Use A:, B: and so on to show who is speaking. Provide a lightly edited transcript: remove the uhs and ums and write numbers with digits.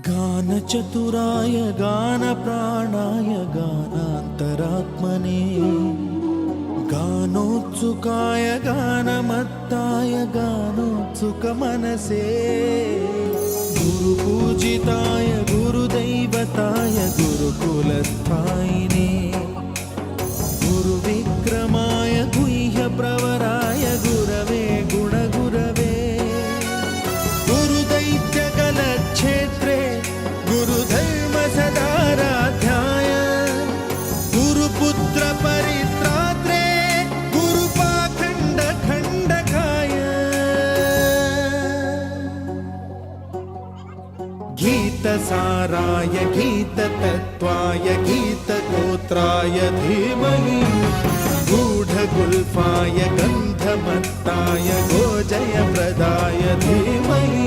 A: गानचतुराय गानप्राणाय गानान्तरात्मने गानोत्सुकाय गानमत्ताय गानोत्सुकमनसे गुरुपूजिताय गुरुदैवताय गुरुकुलस्थायिने गुरुविक्रमाय गुह्यप्रवराय गुरवे गुणगुरवे गुरुदैत्यकलक्षेत्रे गुरुधर्मसदाराध्याय गुरुपुत्रपरित्रात्रे गुरुपाखण्डखण्डकाय गीतसाराय गीततत्त्वाय गीतगोत्राय धीमहि गूढगुल्फाय गन्धमत्ताय गोजयप्रदाय धीमहि